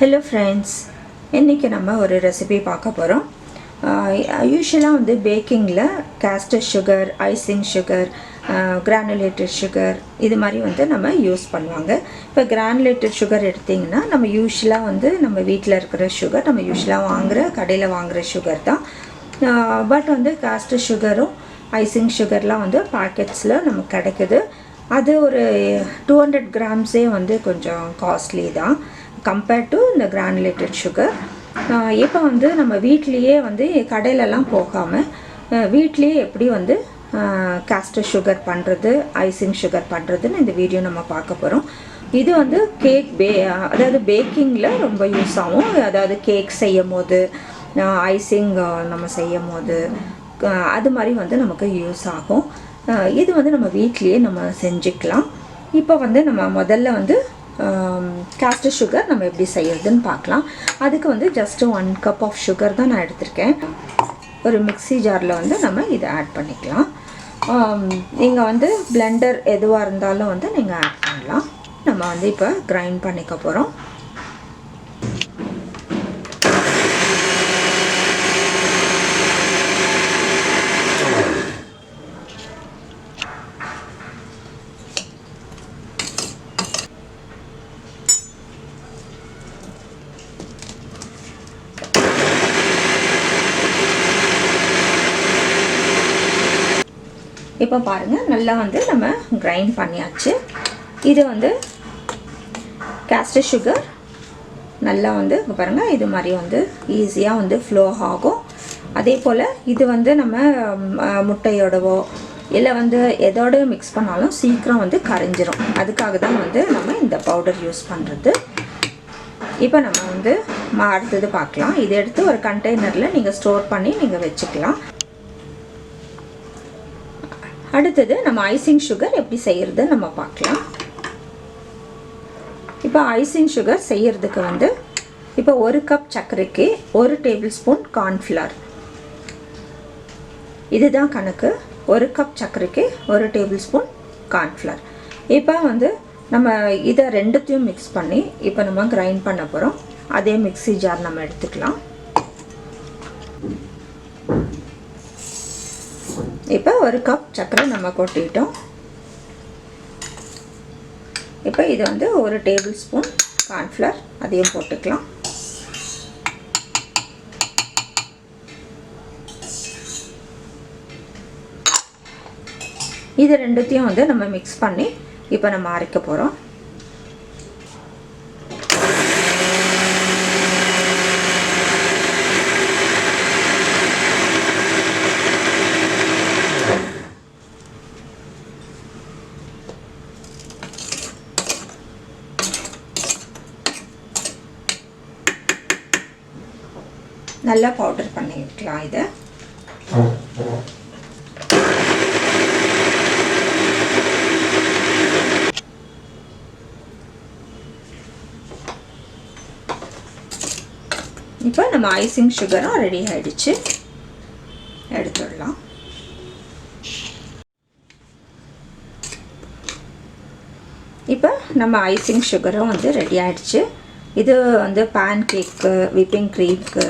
Hello friends, இன்னைக்கு நம்ம ஒரு ரெசிபி பார்க்க போறோம். யூசுவலா வந்து பேக்கிங்ல caster sugar, icing sugar, granulated sugar இது மாதிரி வந்து நம்ம யூஸ் பண்ணுவாங்க. இப்போ கிரானுலேட்டட் சுகர் எடுத்தீங்கன்னா நம்ம யூசுவலா வந்து நம்ம வீட்டில் இருக்கிற சுகர், நம்ம யூசுவலா கடையில் வாங்குற சுகர் தான். பட் வந்து காஸ்டர் சுகரும் ஐசிங் சுகர்லாம் வந்து பாக்கெட்ஸில் நமக்கு கிடைக்குது. அது ஒரு 200 கிராம்ஸே வந்து கொஞ்சம் காஸ்ட்லி தான் கம்பேர்ட் டு இந்த கிரானுலேட்டட் சுகர். இப்போ வந்து நம்ம வீட்லேயே வந்து கடையிலலாம் போகாமல் வீட்லேயே எப்படி வந்து காஸ்டர் சுகர் பண்ணுறது, ஐசிங் சுகர் பண்ணுறதுன்னு இந்த வீடியோ நம்ம பார்க்க போகிறோம். இது வந்து அதாவது பேக்கிங்கில் ரொம்ப யூஸ் ஆகும். அதாவது கேக் செய்யும் போது, ஐசிங் நம்ம செய்யும் போது அது மாதிரி வந்து நமக்கு யூஸ் ஆகும். இது வந்து நம்ம வீட்லேயே நம்ம செஞ்சுக்கலாம். இப்போ வந்து நம்ம முதல்ல வந்து காஸ்டர் சுகர் நம்ம எப்படி செய்யறதுன்னு பார்க்கலாம். அதுக்கு வந்து ஜஸ்ட் 1 கப் ஆஃப் சுகர் தான் நான் எடுத்திருக்கேன். ஒரு மிக்ஸி ஜாரில் வந்து நம்ம இதை ஆட் பண்ணிக்கலாம். நீங்கள் வந்து பிளெண்டர் எதுவாக இருந்தாலும் வந்து நீங்கள் ஆட் பண்ணலாம். நம்ம வந்து இப்போ கிரைண்ட் பண்ணிக்க போகிறோம். இப்போ பாருங்கள், நல்லா வந்து நம்ம கிரைண்ட் பண்ணியாச்சு. இது வந்து காஸ்டர் சுகர் நல்லா வந்து பாருங்கள் இது மாதிரி வந்து ஈஸியாக வந்து ஃப்ளோ ஆகும். அதே போல் இது வந்து நம்ம முட்டையோடவோ இல்லை வந்து எதோட மிக்ஸ் பண்ணாலும் சீக்கிரம் வந்து கரைஞ்சிரும். அதுக்காக தான் வந்து நம்ம இந்த பவுடர் யூஸ் பண்ணுறது. இப்போ நம்ம வந்து அடுத்தது பார்க்கலாம். இதை எடுத்து ஒரு கண்டெய்னரில் நீங்கள் ஸ்டோர் பண்ணி நீங்கள் வச்சுக்கலாம். அடுத்தது நம்ம ஐசிங் சுகர் எப்படி செய்கிறது நம்ம பார்க்கலாம். இப்போ ஐசிங் சுகர் செய்யறதுக்கு வந்து இப்போ 1 கப் சர்க்கரைக்கு 1 டேபிள் ஸ்பூன் கார்ன்ஃப்ளவர், இதுதான் கணக்கு. 1 கப் சர்க்கரைக்கு 1 டேபிள் ஸ்பூன் கார்ன்ஃப்ளவர். இப்போ வந்து நம்ம இதை ரெண்டுத்தையும் மிக்ஸ் பண்ணி இப்போ நம்ம கிரைண்ட் பண்ண போகிறோம். அதே மிக்ஸி ஜார் நம்ம எடுத்துக்கலாம். இப்போ 1 கப் சர்க்கரை நம்ம கொட்டிட்டோம். இப்போ இது வந்து 1 டேபிள் ஸ்பூன் கார்ன்ஃப்ளவர், அதையும் போட்டுக்கலாம். இது ரெண்டுத்தையும் வந்து நம்ம மிக்ஸ் பண்ணி இப்போ நம்ம அரைக்க போகிறோம். நல்லா பவுடர் பண்ணிக்கலாம். இதை இப்போ நம்ம ஐசிங் சுகரும் ரெடி ஆயிடுச்சு, எடுத்துடலாம். இப்போ நம்ம ஐசிங் சுகரும் வந்து ரெடி ஆயிடுச்சு. இது வந்து பேன் கேக்கு, விப்பிங் க்ரீம்க்கு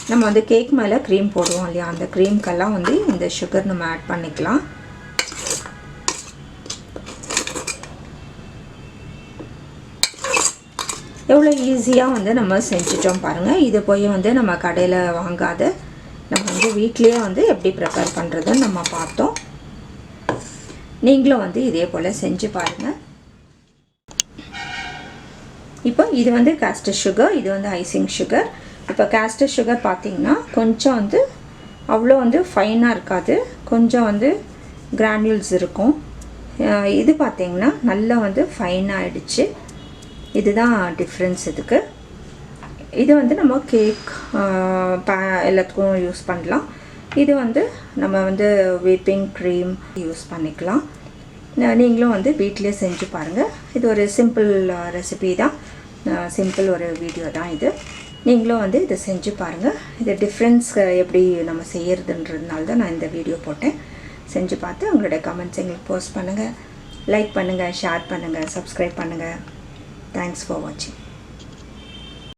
நம்ம வந்து கேக் மேலே க்ரீம் போடுவோம் இல்லையா, அந்த க்ரீம்க்கெல்லாம் வந்து இந்த சுகர் நம்ம ஆட் பண்ணிக்கலாம். எவ்வளோ ஈஸியாக வந்து நம்ம செஞ்சிட்டோம் பாருங்கள். இது போய் வந்து நம்ம கடையில் வாங்காத நம்ம வந்து வீட்லேயே வந்து எப்படி ப்ரிப்பேர் பண்ணுறதுன்னு நம்ம பார்த்தோம். நீங்களும் வந்து இதே போல் செஞ்சு பாருங்கள். இப்போ இது வந்து காஸ்டர் சுகர், இது வந்து ஐசிங் சுகர். இப்போ காஸ்டர் சுகர் பார்த்திங்கன்னா கொஞ்சம் வந்து அவ்வளோ வந்து ஃபைனாக இருக்காது, கொஞ்சம் வந்து கிரானியூல்ஸ் இருக்கும். இது பார்த்திங்கன்னா நல்லா வந்து ஃபைனாக ஆகிடுச்சு. இதுதான் டிஃப்ரென்ஸ் இதுக்கு. இது வந்து நம்ம கேக் எல்லாத்துக்கும் யூஸ் பண்ணலாம். இது வந்து நம்ம வந்து விப்பிங் க்ரீம் யூஸ் பண்ணிக்கலாம். நீங்களும் வந்து வீட்டிலே செஞ்சு பாருங்கள். இது ஒரு சிம்பிள் ரெசிபி தான், சிம்பிள் ஒரு வீடியோ தான் இது. நீங்களும் வந்து இதை செஞ்சு பாருங்கள். இது டிஃப்ரென்ஸ் எப்படி நம்ம செய்யறதுன்றதுனால தான் நான் இந்த வீடியோ போட்டேன். செஞ்சு பார்த்து உங்களுடைய கமெண்ட்ஸ் எங்களுக்கு போஸ்ட் பண்ணுங்கள். லைக் பண்ணுங்கள், ஷேர் பண்ணுங்கள், சப்ஸ்கிரைப் பண்ணுங்கள். தேங்க்ஸ் ஃபார் வாட்சிங்.